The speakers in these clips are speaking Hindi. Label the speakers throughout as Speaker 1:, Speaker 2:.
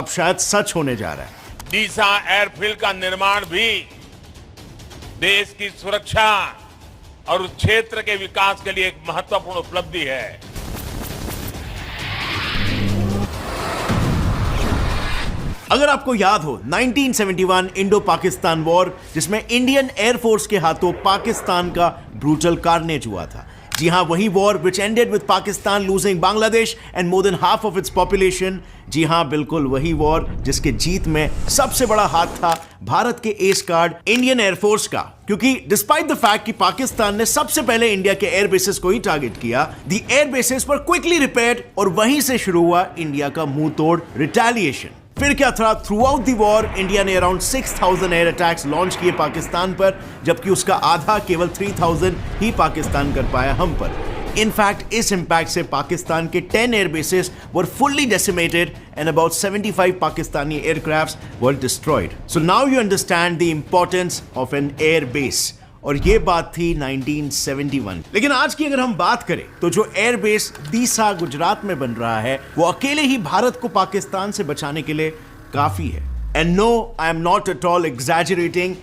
Speaker 1: अब शायद सच होने जा रहा है।
Speaker 2: डीसा एयरफील्ड का निर्माण भी देश की सुरक्षा और उस क्षेत्र के विकास के लिए एक महत्वपूर्ण उपलब्धि है।
Speaker 1: अगर आपको याद हो 1971 इंडो पाकिस्तान वॉर, जिसमें इंडियन एयरफोर्स के हाथों पाकिस्तान का ब्रूटल कार्नेज हुआ था। जी हां, वही war which ended with Pakistan losing Bangladesh and more than half of its population. जी हां, बिल्कुल वही वॉर जिसके जीत में सबसे बड़ा हाथ था भारत के एस कार्ड इंडियन एयरफोर्स का। क्योंकि डिस्पाइट द फैक्ट कि पाकिस्तान ने सबसे पहले इंडिया के एयर बेसिस को ही टारगेट किया, द एयर बेसिस पर क्विकली रिपेयर्ड और वहीं से शुरू हुआ इंडिया का मुंह तोड़ रिटेलिएशन। फिर क्या था, through out the war India ने अराउंड 6000 एयर अटैक्स लॉन्च किए पाकिस्तान पर, जबकि उसका आधा केवल 3000 ही पाकिस्तान कर पाया हम पर। इनफैक्ट इस इंपैक्ट से पाकिस्तान के 10 air bases were fully decimated and about 75 Pakistani aircrafts were destroyed. So now you understand the importance of an air base. और ये बात थी 1971। लेकिन आज की अगर हम बात करें तो जो एयरबेस दीसा गुजरात में बन रहा है वो अकेले ही भारत को पाकिस्तान से बचाने के लिए काफी है। And no, I am not at all exaggerating.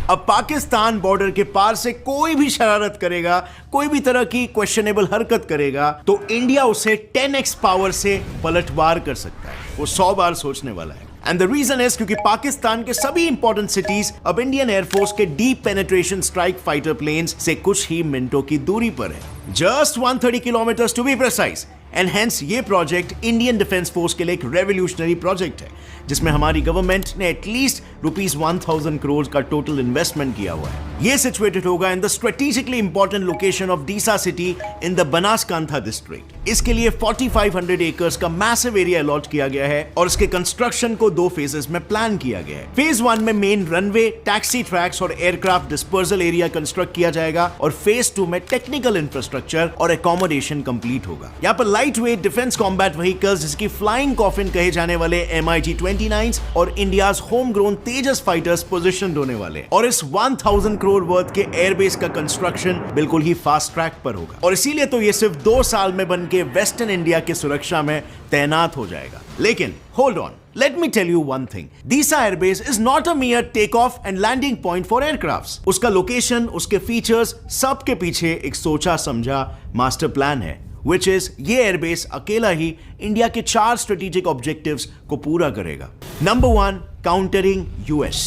Speaker 1: अब पाकिस्तान बॉर्डर के पार से कोई भी शरारत करेगा, कोई भी तरह की क्वेश्चनेबल हरकत करेगा, तो इंडिया उसे 10x पावर से पलटवार कर सकता है। वो 100 बार सोचने वाला है। एंड द रीजन इज क्योंकि पाकिस्तान के सभी इंपॉर्टेंट सिटीज अब इंडियन एयरफोर्स के deep penetration strike fighter planes से कुछ ही मिनटों की दूरी पर है। Just 130 kilometre to be precise. And hence ये प्रोजेक्ट इंडियन डिफेंस फोर्स के लिए एक रेवोल्यूशनरी प्रोजेक्ट है, जिसमें हमारी गवर्नमेंट ने एटलीस्ट ₹1000 करोड़ का टोटल इन्वेस्टमेंट किया हुआ है। ये सिचुएटेड होगा in the strategically important location of Deesa city in the Banaskantha district. इसके लिए 4500 एकर्स का मैसिव एरिया अलॉट किया गया है और इसके कंस्ट्रक्शन को 2 फेजेस में प्लान किया गया है। फेज 1 में मेन रनवे, टैक्सी ट्रैक्स और एयरक्राफ्ट डिस्पर्सल एरिया कंस्ट्रक्ट किया जाएगा और फेज 2 में टेक्निकल इंफ्रास्ट्रक्चर और एकोमोडेशन कंप्लीट होगा। यहाँ पर light weight defence combat vehicles, जिसकी फ्लाइंग कॉफिन कहे जाने वाले MiG-29 और इंडियाज होम ग्रोन तेजस फाइटर्स पोजीशनड होने वाले। और इस 1000 करोड़ वर्थ के एयरबेस का कंस्ट्रक्शन बिल्कुल ही फास्ट ट्रैक पर होगा और इसीलिए तो ये सिर्फ 2 साल में बनके वेस्टर्न इंडिया की सुरक्षा में तैनात हो जाएगा। लेकिन hold on, let me tell you one thing. Disa Airbase is not a mere takeoff and landing point for aircrafts. उसका लोकेशन, उसके फीचर्स, सब के पीछे एक सोचा समझा मास्टर प्लान है, which is ये एयरबेस अकेला ही इंडिया के 4 स्ट्रेटेजिक ऑब्जेक्टिव्स को पूरा करेगा। Number 1, countering US.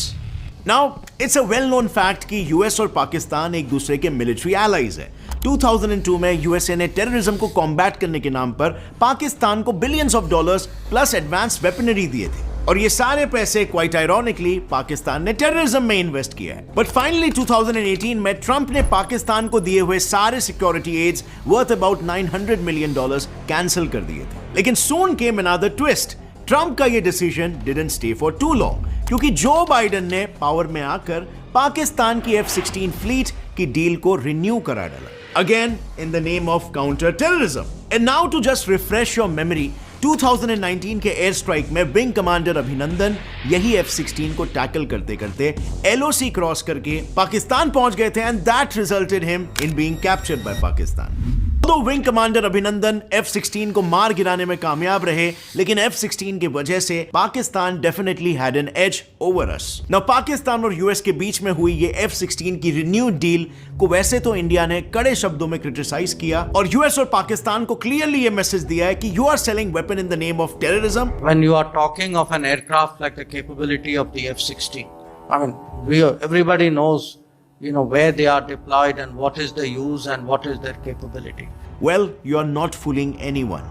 Speaker 1: Now it's a well known fact कि यूएस और पाकिस्तान एक दूसरे के मिलिट्री एलाइज है। 2002 में यूएसए ने टेररिज्म को कॉम्बैट करने के नाम पर पाकिस्तान को billions of dollars plus advance weaponry दिए थे और ये सारे पैसे क्वाइट आयरॉनिकली पाकिस्तान ने टेररिज्म में इन्वेस्ट किया है। बट फाइनली 2018 में ट्रंप ने पाकिस्तान को दिए हुए सारे security aids worth about $900 million cancel कर दिए थे। लेकिन soon came another twist. Trump का ये decision didn't stay for too long, क्योंकि जो बाइडेन ने पावर में आकर पाकिस्तान की F-16 फ्लीट की डील को रिन्यू करा डाला, again in the name of counter terrorism. And now to just refresh your memory, 2019 के एयर स्ट्राइक में विंग कमांडर अभिनंदन यही F-16 को टैकल करते करते LOC क्रॉस करके पाकिस्तान पहुंच गए थे and that resulted him in being captured by Pakistan. तो विंग कमांडर अभिनंदन F-16 को मार गिराने में कामयाब रहे, लेकिन F-16 की वजह से Pakistan definitely had an edge over us. Now Pakistan और यूएस के बीच में हुई ये F-16 की रिन्यूड डील को वैसे तो इंडिया ने कड़े शब्दों में क्रिटिसाइज किया और यूएस और पाकिस्तान को क्लियरली ये मैसेज दिया है कि you are selling weapon in the name of terrorism.
Speaker 3: When you are talking of an aircraft like the capability of the F-16, I mean, everybody knows, where they are deployed and what is the use and what is their capability.
Speaker 1: Well, you are not fooling anyone.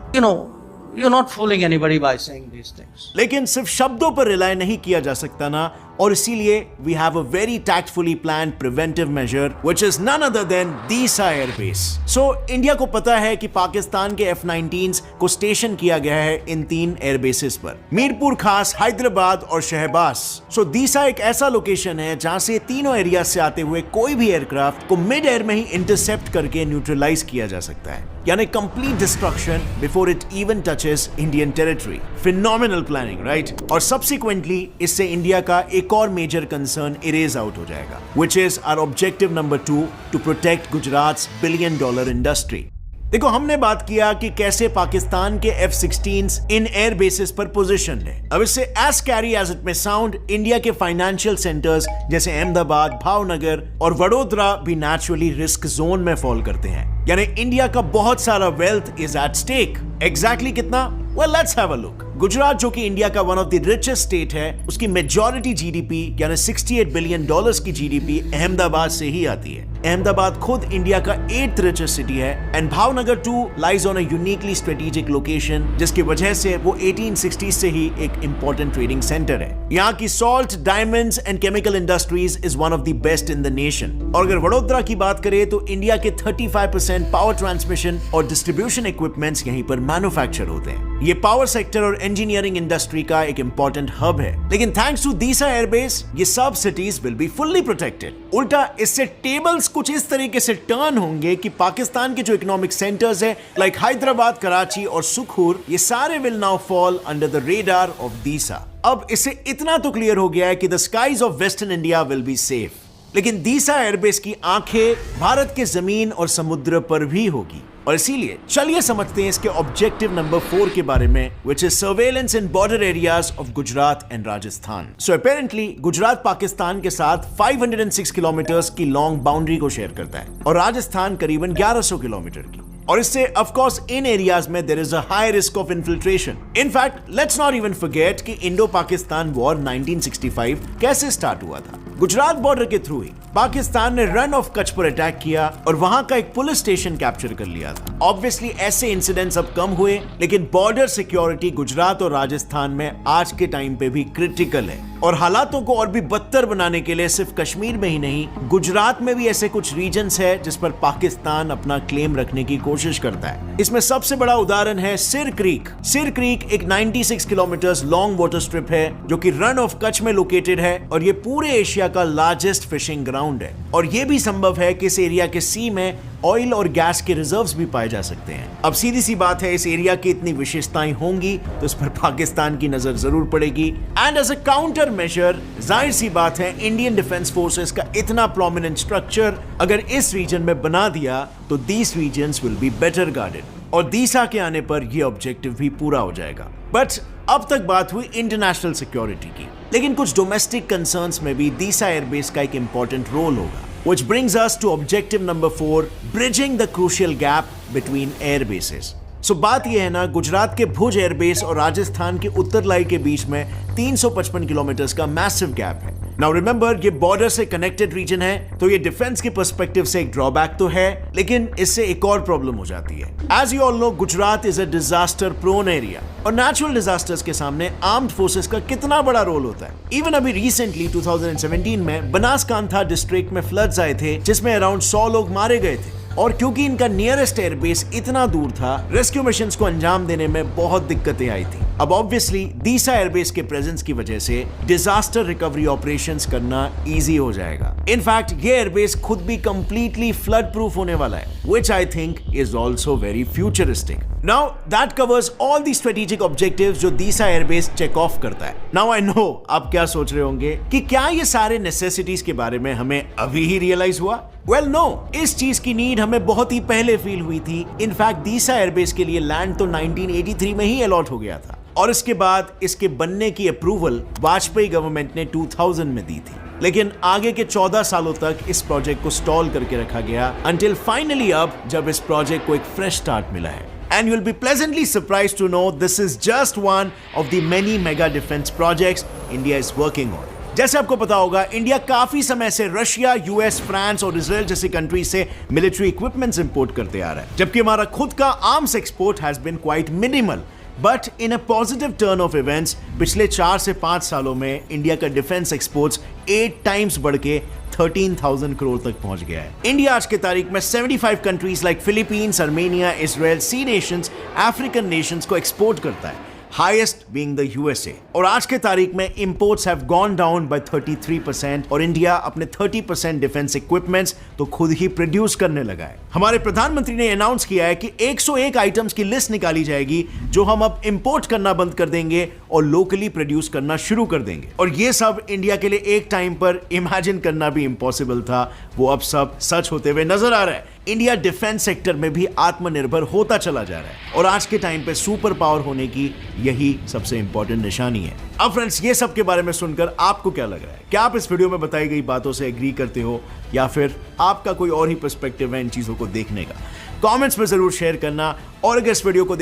Speaker 3: You're not fooling anybody by saying these things.
Speaker 1: लेकिन सिर्फ शब्दों पर रिलाय नहीं किया जा सकता ना, और इसीलिए we have a very tactfully planned preventive measure which is none other than Disa Air Base. So India को पता है कि पाकिस्तान के F-19s को स्टेशन किया गया है इन 3 एयर बेसिस पर, मीरपुर खास, हैदराबाद और शहबाज। So Disa एक ऐसा लोकेशन है जहां से तीनों एरिया से आते हुए कोई भी एयरक्राफ्ट को मिड एयर में ही इंटरसेप्ट करके न्यूट्रलाइज किया जा सकता है, यानी complete destruction before it even touches Indian territory. Phenomenal planning, right? और सब्सिक्वेंटली इससे इंडिया का एक और मेजर कंसर्न इरेज आउट हो जाएगा, which is our objective number 2 to protect Gujarat's $1 billion industry. देखो, हमने बात किया कि कैसे पाकिस्तान के F-16s इन एयर बेसिस पर पोजीशन है। अब इससे as scary as it may sound, India के फाइनेंशियल सेंटर्स जैसे अहमदाबाद, भावनगर और वडोदरा भी नेचुरली रिस्क जोन में फॉल करते हैं। यानी इंडिया का बहुत सारा wealth is at stake. Exactly कितना? Well, let's have a look. Gujarat, जो कि इंडिया का one of the richest state है, उसकी मेजॉरिटी जीडीपी यानी $68 बिलियन की जीडीपी अहमदाबाद से ही आती है। अहमदाबाद खुद इंडिया का 8th रिचेस्ट सिटी है and Bhavnagar too lies on a uniquely strategic location, जिसकी वजह से वो 1860 से ही एक इंपॉर्टेंट ट्रेडिंग सेंटर है। यहाँ की salt, diamonds and chemical industries is one of the best in the nation. और अगर वडोदरा की बात करें तो इंडिया के 35% पावर ट्रांसमिशन और डिस्ट्रीब्यूशन इक्विपमेंट्स यहीं पर मैन्युफैक्चर होते हैं। ये पावर सेक्टर और इंजीनियरिंग इंडस्ट्री का एक इंपॉर्टेंट हब है। लेकिन थैंक्स टू दीसा एयरबेस ये सब cities will be fully protected. उल्टा इससे टेबल्स कुछ इस तरीके से टर्न होंगे कि पाकिस्तान के जो इकोनॉमिक सेंटर्स है लाइक हैदराबाद, कराची और सुखूर, ये सारे will now fall under the radar of Deesa. अब इससे इतना तो क्लियर हो गया है कि the skies of western India will be safe. लेकिन दीसा एयरबेस की आंखें भारत के जमीन और समुद्र पर भी होगी, और इसीलिए चलिए समझते हैं इसके ऑब्जेक्टिव नंबर 4 के बारे में, which is surveillance in border areas of Gujarat and Rajasthan. So apparently Gujarat Pakistan के साथ 506 किलोमीटर की लॉन्ग बाउंड्री को शेयर करता है और राजस्थान करीबन 1100 किलोमीटर की। और इससे ऑफ कोर्स इन एरियाज में there is a high risk of infiltration. In fact let's not even forget कि इंडो पाकिस्तान वॉर 1965 कैसे स्टार्ट हुआ था। गुजरात बॉर्डर के थ्रू ही पाकिस्तान ने रन ऑफ कच्छ पर अटैक किया और वहां का एक पुलिस स्टेशन कैप्चर कर लिया था। ऑब्वियसली ऐसे इंसिडेंट्स अब कम हुए, लेकिन बॉर्डर सिक्योरिटी गुजरात और राजस्थान में आज के टाइम पे भी क्रिटिकल है। और हालातों को और भी बदतर बनाने के लिए सिर्फ कश्मीर में ही नहीं, गुजरात में भी ऐसे कुछ रीजन्स है जिस पर पाकिस्तान अपना क्लेम रखने की कोशिश करता है। इसमें सबसे बड़ा उदाहरण है सिर क्रीक। सिर क्रीक एक 96 किलोमीटर लॉन्ग वाटर स्ट्रिप है जो कि रन ऑफ कच्छ में लोकेटेड है और ये पूरे एशिया का लार्जेस्ट फिशिंग ग्राउंड है। और ये भी संभव है कि इस एरिया के सी में ऑयल और गैस के रिजर्व्स भी पाए जा सकते हैं। अब सीधी सी बात है, इस एरिया की इतनी विशेषताएं होंगी तो इस पर पाकिस्तान की नजर जरूर पड़ेगी। And as a counter measure, जाहिर सी बात है, इंडियन डिफेंस फोर्सेस का इतना प्रोमिनेंट स्ट्रक्चर अगर इस रीजन में बना दिया तो these regions will be better guarded और दीसा के आने पर यह ऑब्जेक्टिव भी पूरा हो जाएगा। बट अब तक बात हुई इंटरनेशनल सिक्योरिटी की, लेकिन कुछ डोमेस्टिक कंसर्न्स में भी दीसा एयरबेस का एक इंपॉर्टेंट रोल होगा। Which brings us to objective number 4, bridging the crucial gap between air bases. So बात यह है ना, गुजरात के भुज एयरबेस और राजस्थान के उत्तरलाई के बीच में 355 किलोमीटर का मैसिव गैप है। नाउ रिमेंबर, ये बॉर्डर से कनेक्टेड रीजन है, तो ये डिफेंस के पर्सपेक्टिव से एक ड्रॉबैक तो है, लेकिन इससे एक और प्रॉब्लम हो जाती है। As you all know, Gujarat is a disaster prone area और नेचुरल डिजास्टर्स के सामने आर्म्ड फोर्सेस का कितना बड़ा रोल होता है। इवन अभी रिसेंटली 2017 में बनासकांठा डिस्ट्रिक्ट में फ्लड्स आए थे जिसमें अराउंड 100 लोग मारे गए थे और क्योंकि इनका नियरेस्ट एयरबेस इतना दूर था, रेस्क्यू मिशंस को अंजाम देने में बहुत दिक्कतें आई थी। अब ऑब्वियसली दीसा एयरबेस के प्रेजेंस की वजह से डिजास्टर रिकवरी ऑपरेशंस करना इजी हो जाएगा। इनफैक्ट ये एयरबेस खुद भी कंप्लीटली फ्लड प्रूफ होने वाला है, which I think is also very futuristic. Now that covers all the strategic objectives जो दीसा एयरबेस चेक ऑफ करता है। Now I know आप क्या सोच रहे होंगे कि क्या ये सारे नेसेसिटीज के बारे में हमें अभी ही रियलाइज हुआ? Well no, इस चीज की नीड हमें बहुत ही पहले फील हुई थी। इनफैक्ट दीसा एयरबेस के लिए लैंड तो 1983 में ही अलॉट हो गया था और इसके बाद इसके बनने की अप्रूवल वाजपेयी गवर्नमेंट ने 2000 में दी थी। लेकिन आगे के 14 सालों तक इस प्रोजेक्ट को स्टॉल करके रखा गया अंटिल फाइनली अब जब इस प्रोजेक्ट को एक फ्रेश स्टार्ट मिला है। And you'll be pleasantly surprised to know this is just one of the many mega defense projects India is working on. जैसे आपको पता होगा, इंडिया काफी समय से रशिया, यूएस, फ्रांस और इजराइल जैसी कंट्री से मिलिट्री इक्विपमेंट्स इंपोर्ट करते आ रहा है, जबकि हमारा खुद का arms export has been quite minimal. But in a positive turn of events पिछले 4 से 5 सालों में इंडिया का डिफेंस एक्सपोर्ट्स 8 टाइम्स बढ़ के 13,000 करोड़ तक पहुंच गया है। इंडिया आज के तारीख में 75 countries like Philippines, Armenia, Israel, sea nations, African nations को एक्सपोर्ट करता है, highest being the USA। और आज के तारीख में imports have gone down by 33% और इंडिया अपने 30% डिफेंस इक्विपमेंट्स तो खुद ही प्रोड्यूस करने लगा है। हमारे प्रधानमंत्री ने अनाउंस किया है कि 101 आइटम्स की लिस्ट निकाली जाएगी जो हम अब इंपोर्ट करना बंद कर देंगे और लोकली प्रोड्यूस करना शुरू कर देंगे। और ये सब इंडिया के लिए एक टाइम पर इमेजिन करना भी इम्पॉसिबल था, वो अब सब सच होते हुए नजर आ रहा है। इंडिया डिफेंस सेक्टर में भी आत्मनिर्भर होता चला जा रहा है और आज के टाइम पे सुपर पावर होने की यही सबसे इंपॉर्टेंट निशानी है। अब फ्रेंड्स, ये सब के बारे में सुनकर आपको क्या लग रहा है? क्या आप इस वीडियो में बताई गई बातों से एग्री करते हो या फिर आपका कोई और ही पर्सपेक्टिव है इन चीजों को देखने का? कमेंट्स में जरूर शेयर करना और अगर इस वीडियो को